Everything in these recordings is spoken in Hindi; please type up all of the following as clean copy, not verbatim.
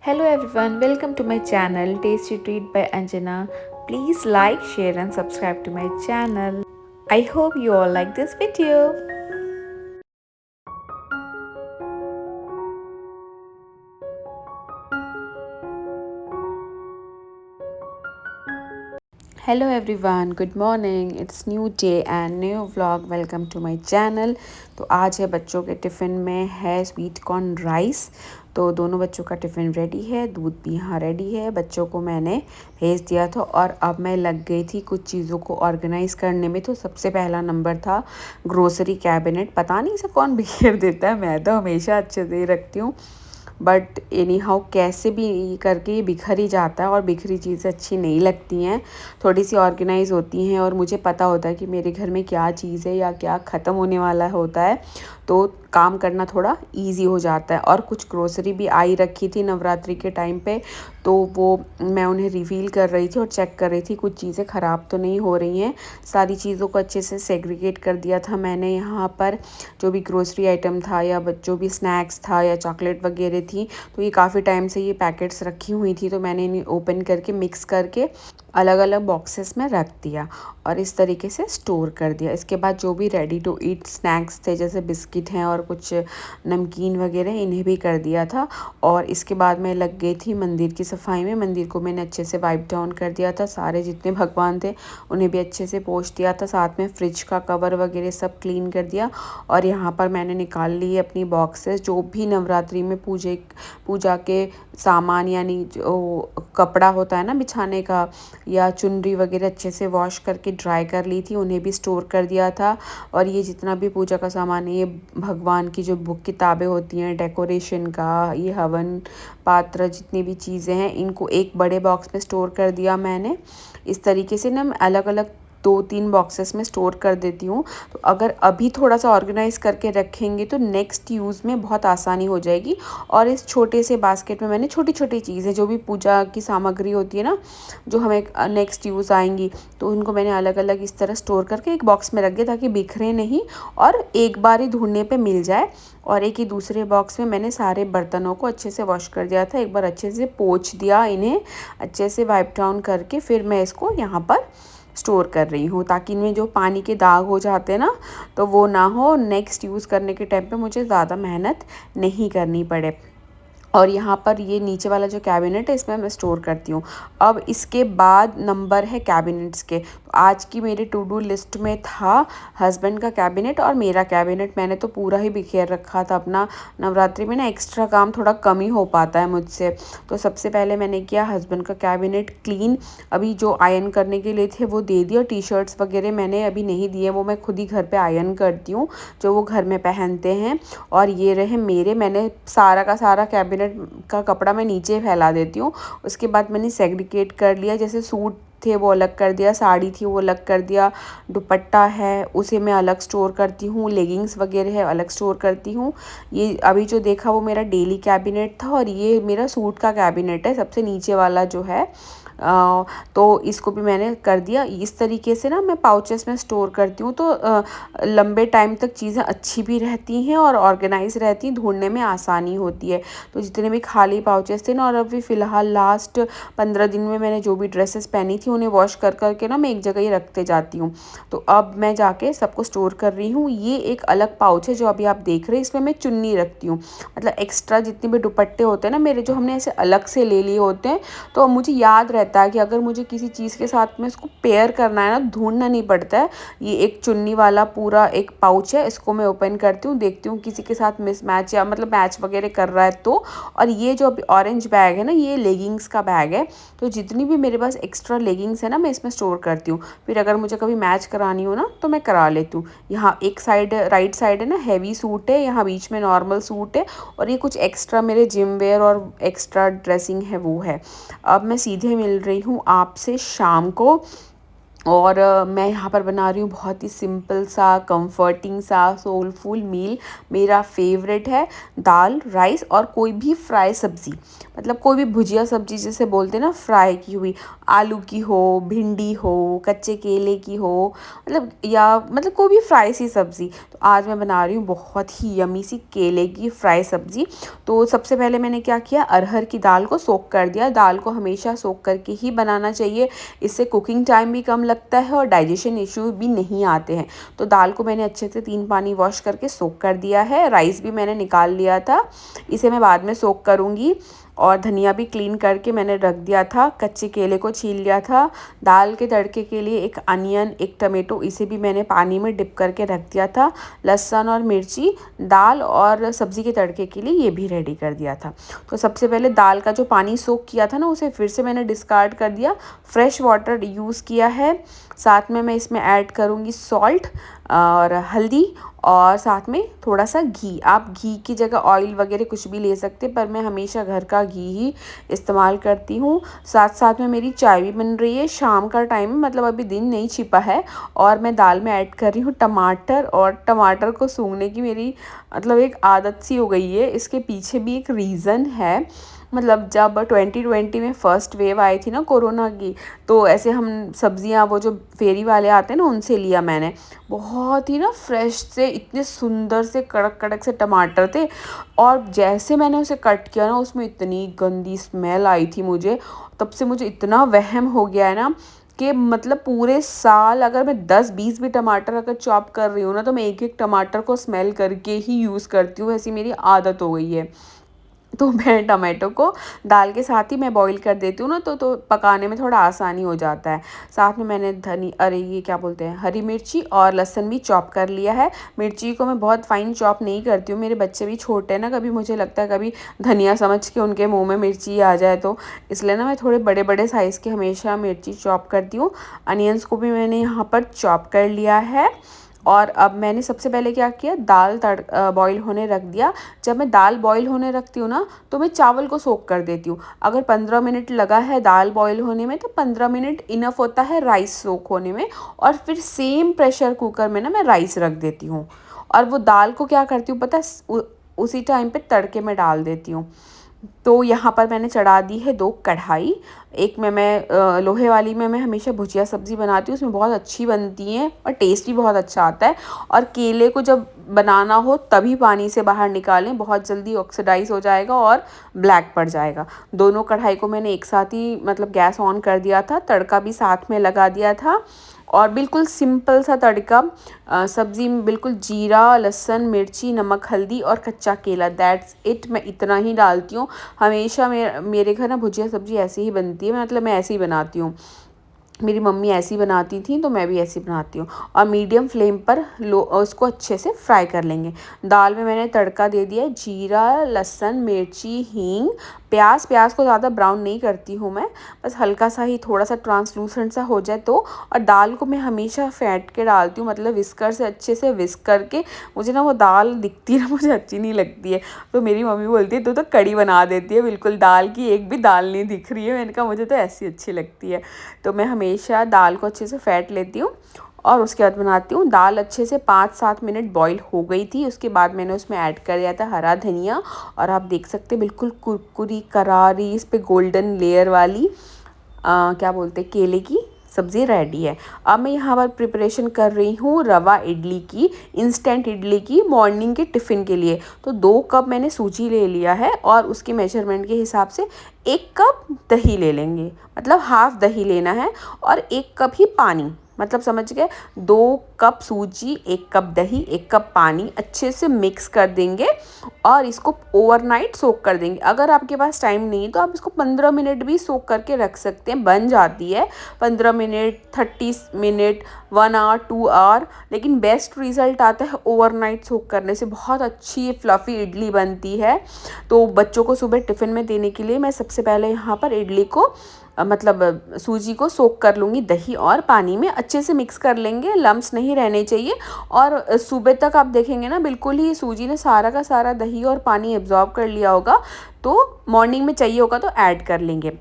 Hello everyone, welcome to my channel Tasty Treat by Anjana. Please like, share and subscribe to my channel. I hope you all like this video. Hello everyone, good morning. It's new day and new vlog. Welcome to my channel. तो आज है बच्चों के टिफ़िन में है स्वीट कॉर्न राइस। तो दोनों बच्चों का टिफ़िन रेडी है, दूध भी यहाँ रेडी है। बच्चों को मैंने भेज दिया था और अब मैं लग गई थी कुछ चीज़ों को ऑर्गेनाइज़ करने में। तो सबसे पहला नंबर था ग्रोसरी कैबिनेट। पता नहीं इसे कौन बिखेर देता है, मैं तो हमेशा अच्छे से ही रखती हूँ, बट एनी हाउ कैसे भी करके ये बिखर ही जाता है और बिखरी चीज़ें अच्छी नहीं लगती हैं। थोड़ी सी ऑर्गेनाइज़ होती हैं और मुझे पता होता है कि मेरे घर में क्या चीज़ है या क्या ख़त्म होने वाला होता है, तो काम करना थोड़ा इजी हो जाता है। और कुछ ग्रोसरी भी आई रखी थी नवरात्रि के टाइम पे, तो वो मैं उन्हें रिफ़िल कर रही थी और चेक कर रही थी कुछ चीज़ें ख़राब तो नहीं हो रही हैं। सारी चीज़ों को अच्छे से सेग्रीगेट कर दिया था मैंने यहाँ पर। जो भी ग्रोसरी आइटम था या जो भी स्नैक्स था या चॉकलेट वगैरह थी, तो ये काफ़ी टाइम से ये पैकेट्स रखी हुई थी, तो मैंने इन्हें ओपन करके मिक्स करके अलग अलग बॉक्सेस में रख दिया और इस तरीके से स्टोर कर दिया। इसके बाद जो भी रेडी टू ईट स्नैक्स थे, जैसे बिस्किट हैं और कुछ नमकीन वगैरह, इन्हें भी कर दिया था। और इसके बाद मैं लग गई थी मंदिर की सफाई में। मंदिर को मैंने अच्छे से वाइप डाउन कर दिया था, सारे जितने भगवान थे उन्हें भी अच्छे से पोंछ दिया था। साथ में फ्रिज का कवर वगैरह सब क्लीन कर दिया। और यहाँ पर मैंने निकाल ली अपनी बॉक्सेस, जो भी नवरात्रि में पूजा के सामान, यानी जो कपड़ा होता है ना बिछाने का, या चुनरी वगैरह अच्छे से वॉश करके ड्राई कर ली थी, उन्हें भी स्टोर कर दिया था। और ये जितना भी पूजा का सामान है, ये भगवान की जो बुक किताबें होती हैं डेकोरेशन का, ये हवन पात्र, जितनी भी चीज़ें हैं, इनको एक बड़े बॉक्स में स्टोर कर दिया मैंने। इस तरीके से ना मैं अलग अलग 2-3 बॉक्सेस में स्टोर कर देती हूँ। तो अगर अभी थोड़ा सा ऑर्गेनाइज़ करके रखेंगे तो नेक्स्ट यूज़ में बहुत आसानी हो जाएगी। और इस छोटे से बास्केट में मैंने छोटी छोटी चीज़ें, जो भी पूजा की सामग्री होती है ना, जो हमें नेक्स्ट यूज़ आएंगी, तो उनको मैंने अलग अलग इस तरह स्टोर करके एक बॉक्स में रख दिया, ताकि बिखरे नहीं और एक बार ही ढूंढने पे मिल जाए। और एक ही दूसरे बॉक्स में मैंने सारे बर्तनों को अच्छे से वॉश कर दिया था, एक बार अच्छे से पोंछ दिया, इन्हें अच्छे से वाइप डाउन करके फिर मैं इसको यहाँ पर स्टोर कर रही हूँ, ताकि इनमें जो पानी के दाग हो जाते हैं ना, तो वो ना हो। नेक्स्ट यूज़ करने के टाइम पे मुझे ज़्यादा मेहनत नहीं करनी पड़े। और यहाँ पर ये नीचे वाला जो कैबिनेट है, इसमें मैं स्टोर करती हूँ। अब इसके बाद नंबर है कैबिनेट्स के। तो आज की मेरी टू डू लिस्ट में था हस्बैंड का कैबिनेट और मेरा कैबिनेट। मैंने तो पूरा ही बिखेर रखा था अपना। नवरात्रि में ना एक्स्ट्रा काम थोड़ा कम ही हो पाता है मुझसे। तो सबसे पहले मैंने किया हस्बैंड का कैबिनेट क्लीन। अभी जो आयरन करने के लिए थे वो दे दिए, और टी शर्ट्स वगैरह मैंने अभी नहीं दिए, वो मैं खुद ही घर पर आयरन करती हूँ, जो वो घर में पहनते हैं। और ये रहे मेरे, मैंने सारा का सारा कैबिनेट का कपड़ा मैं नीचे फैला देती हूँ। उसके बाद मैंने सेग्रीगेट कर लिया, जैसे सूट थे वो अलग कर दिया, साड़ी थी वो अलग कर दिया, दुपट्टा है उसे मैं अलग स्टोर करती हूँ, लेगिंग्स वगैरह है अलग स्टोर करती हूँ। ये अभी जो देखा वो मेरा डेली कैबिनेट था, और ये मेरा सूट का कैबिनेट है, सबसे नीचे वाला जो है। तो इसको भी मैंने कर दिया। इस तरीके से ना मैं पाउचेस में स्टोर करती हूँ, तो लंबे टाइम तक चीज़ें अच्छी भी रहती हैं और ऑर्गेनाइज रहती हैं, ढूंढने में आसानी होती है। तो जितने भी खाली पाउचेस थे ना, और अभी फ़िलहाल लास्ट 15 दिन में मैंने जो भी ड्रेसेस पहनी थी उन्हें वॉश कर करके ना मैं एक जगह ही रखते जाती हूँ। तो अब मैं जाके सबको स्टोर कर रही हूँ। ये एक अलग पाउच है जो अभी आप देख रहे हैं, इसमें मैं चुन्नी रखती हूँ। मतलब एक्स्ट्रा जितने भी दुपट्टे होते हैं ना मेरे, जो हमने ऐसे अलग से ले लिए होते हैं, तो मुझे याद रहता है कि अगर मुझे किसी चीज़ के साथ में इसको पेयर करना है ना, ढूंढना नहीं पड़ता है। ये एक चुन्नी वाला पूरा एक पाउच है, इसको मैं ओपन करती हूँ, देखती हूँ किसी के साथ मिसमैच या मतलब मैच वगैरह कर रहा है तो। और ये जो अभी ऑरेंज बैग है ना, ये लेगिंग्स का बैग है। तो जितनी भी मेरे पास एक्स्ट्रा लेगिंग्स है ना, मैं इसमें स्टोर करती हूँ। फिर अगर मुझे कभी मैच करानी हो ना, तो मैं करा लेती हूँ। यहाँ एक साइड राइट साइड है ना हैवी सूट है, यहाँ बीच में नॉर्मल सूट है, और ये कुछ एक्स्ट्रा मेरे जिम वेयर और एक्स्ट्रा ड्रेसिंग है वो है। अब मैं सीधे मिल रही हूँ आपसे शाम को। और मैं यहाँ पर बना रही हूँ बहुत ही सिंपल सा, कंफर्टिंग सा, सोलफुल मील। मेरा फेवरेट है दाल, राइस और कोई भी फ्राई सब्ज़ी, मतलब कोई भी भुजिया सब्ज़ी जिसे बोलते हैं ना, फ्राई की हुई, आलू की हो, भिंडी हो, कच्चे केले की हो, मतलब या मतलब कोई भी फ्राई सी सब्ज़ी। तो आज मैं बना रही हूँ बहुत ही यमी सी केले की फ्राई सब्ज़ी। तो सबसे पहले मैंने क्या किया, अरहर की दाल को सोक कर दिया। दाल को हमेशा सोक करके ही बनाना चाहिए, इससे कुकिंग टाइम भी कम लगता है और डाइजेशन इश्यू भी नहीं आते हैं। तो दाल को मैंने अच्छे से 3 पानी वॉश करके सोक कर दिया है। राइस भी मैंने निकाल लिया था, इसे मैं बाद में सोक करूँगी। और धनिया भी क्लीन करके मैंने रख दिया था। कच्चे केले को छील लिया था। दाल के तड़के के लिए एक अनियन, एक टमाटो, इसे भी मैंने पानी में डिप करके रख दिया था। लहसुन और मिर्ची, दाल और सब्ज़ी के तड़के के लिए ये भी रेडी कर दिया था। तो सबसे पहले दाल का जो पानी सोक किया था ना, उसे फिर से मैंने डिस्कार्ड कर दिया, फ्रेश वाटर यूज़ किया है। साथ में मैं इसमें ऐड करूँगी सॉल्ट और हल्दी और साथ में थोड़ा सा घी। आप घी की जगह ऑयल वगैरह कुछ भी ले सकते, पर मैं हमेशा घर का घी ही इस्तेमाल करती हूँ। साथ साथ में मेरी चाय भी बन रही है, शाम का टाइम है, मतलब अभी दिन नहीं छिपा है। और मैं दाल में ऐड कर रही हूँ टमाटर, और टमाटर को सूंघने की मेरी मतलब एक आदत सी हो गई है। इसके पीछे भी एक रीज़न है। मतलब जब 2020 में फ़र्स्ट वेव आई थी ना कोरोना की, तो ऐसे हम सब्ज़ियाँ वो जो फेरी वाले आते हैं ना, उनसे लिया मैंने। बहुत ही ना फ्रेश से, इतने सुंदर से कड़क कड़क से टमाटर थे, और जैसे मैंने उसे कट किया ना, उसमें इतनी गंदी स्मेल आई थी मुझे। तब से मुझे इतना वहम हो गया है ना कि मतलब पूरे साल अगर मैं 10-20 भी टमाटर अगर चॉप कर रही हूँ ना, तो मैं एक एक टमाटर को स्मेल करके ही यूज़ करती हूँ। ऐसी मेरी आदत हो गई है। तो मैं टमाटो को दाल के साथ ही मैं बॉईल कर देती हूँ ना, तो पकाने में थोड़ा आसानी हो जाता है। साथ में मैंने ये क्या बोलते हैं, हरी मिर्ची और लहसुन भी चॉप कर लिया है। मिर्ची को मैं बहुत फाइन चॉप नहीं करती हूँ, मेरे बच्चे भी छोटे हैं ना, कभी मुझे लगता है कभी धनिया समझ के उनके मुंह में मिर्ची आ जाए, तो इसलिए ना मैं थोड़े बड़े बड़े साइज़ के हमेशा मिर्ची चॉप करती हूँ। अनियंस को भी मैंने यहाँ पर चॉप कर लिया है। और अब मैंने सबसे पहले क्या किया, दाल बॉईल होने रख दिया। जब मैं दाल बॉईल होने रखती हूँ ना, तो मैं चावल को सोक कर देती हूँ। अगर 15 मिनट लगा है दाल बॉईल होने में, तो 15 मिनट इनफ होता है राइस सोक होने में। और फिर सेम प्रेशर कुकर में ना मैं राइस रख देती हूँ, और वो दाल को क्या करती हूँ पता है, उसी टाइम पे तड़के में डाल देती हूँ। तो यहाँ पर मैंने चढ़ा दी है 2 कढ़ाई। एक में मैं लोहे वाली में मैं हमेशा भुजिया सब्ज़ी बनाती हूँ, उसमें बहुत अच्छी बनती हैं और टेस्ट भी बहुत अच्छा आता है। और केले को जब बनाना हो तभी पानी से बाहर निकालें, बहुत जल्दी ऑक्सीडाइज हो जाएगा और ब्लैक पड़ जाएगा। दोनों कढ़ाई को मैंने एक साथ ही मतलब गैस ऑन कर दिया था, तड़का भी साथ में लगा दिया था। और बिल्कुल सिंपल सा तड़का, सब्ज़ी में बिल्कुल जीरा, लहसुन, मिर्ची, नमक, हल्दी और कच्चा केला, दैट्स इट। मैं इतना ही डालती हूँ हमेशा। मेरे घर ना भुजिया सब्ज़ी ऐसे ही बनती है, मतलब मैं ऐसे ही बनाती हूँ। मेरी मम्मी ऐसी बनाती थी, तो मैं भी ऐसी बनाती हूँ। और मीडियम फ्लेम पर उसको अच्छे से फ्राई कर लेंगे। दाल में मैंने तड़का दे दिया, जीरा, लहसुन, मिर्ची, हींग, प्याज को ज़्यादा ब्राउन नहीं करती हूँ मैं, बस हल्का सा ही, थोड़ा सा ट्रांसलूसेंट सा हो जाए तो। और दाल को मैं हमेशा फेंट के डालती हूँ, मतलब विस्कर से अच्छे से विस्क करके। मुझे ना वो दाल दिखती है ना, मुझे अच्छी नहीं लगती है। तो मेरी मम्मी बोलती है, तू तो कड़ी बना देती है, बिल्कुल दाल की एक भी दाल नहीं दिख रही है। मैंने कहा मुझे तो ऐसी अच्छी लगती है। तो मैं हमेशा दाल को अच्छे से फेंट लेती हूँ और उसके बाद बनाती हूँ। दाल अच्छे से 5-7 मिनट बॉईल हो गई थी, उसके बाद मैंने उसमें ऐड कर दिया था हरा धनिया। और आप देख सकते हैं बिल्कुल कुरकुरी करारी, इस पे गोल्डन लेयर वाली क्या बोलते हैं, केले की सब्ज़ी रेडी है। अब मैं यहाँ पर प्रिपरेशन कर रही हूँ रवा इडली की, इंस्टेंट इडली की, मॉर्निंग के टिफ़िन के लिए। तो 2 कप मैंने सूजी ले लिया है, और उसके मेजरमेंट के हिसाब से 1 कप दही ले लेंगे, मतलब हाफ़ दही लेना है, और 1 कप ही पानी, मतलब समझ गए। 2 कप सूजी, 1 कप दही, 1 कप पानी, अच्छे से मिक्स कर देंगे और इसको ओवरनाइट सोक कर देंगे। अगर आपके पास टाइम नहीं है तो आप इसको 15 मिनट भी सोक करके रख सकते हैं, बन जाती है 15 मिनट, 30 मिनट, 1 आवर, 2 आवर। लेकिन बेस्ट रिज़ल्ट आता है ओवरनाइट सोक करने से, बहुत अच्छी फ्लफ़ी इडली बनती है। तो बच्चों को सुबह टिफ़िन में देने के लिए मैं सबसे पहले यहाँ पर इडली को मतलब सूजी को सोक कर लूँगी, दही और पानी में अच्छे से मिक्स कर लेंगे, लम्स नहीं रहने चाहिए। और सुबह तक आप देखेंगे ना, बिल्कुल ही सूजी ने सारा का सारा दही और पानी एब्जॉर्ब कर लिया होगा। तो मॉर्निंग में चाहिए होगा तो ऐड कर लेंगे।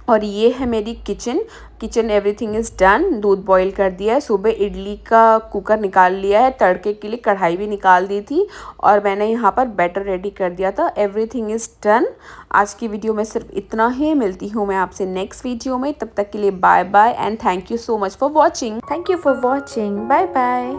और ये है मेरी किचन एवरीथिंग इज़ डन। दूध बॉईल कर दिया है, सुबह इडली का कुकर निकाल लिया है, तड़के के लिए कढ़ाई भी निकाल दी थी और मैंने यहाँ पर बैटर रेडी कर दिया था। Everything is done. आज की वीडियो में सिर्फ इतना ही। मिलती हूँ मैं आपसे नेक्स्ट वीडियो में, तब तक के लिए bye bye and thank you so much for watching. Thank you for watching, bye bye.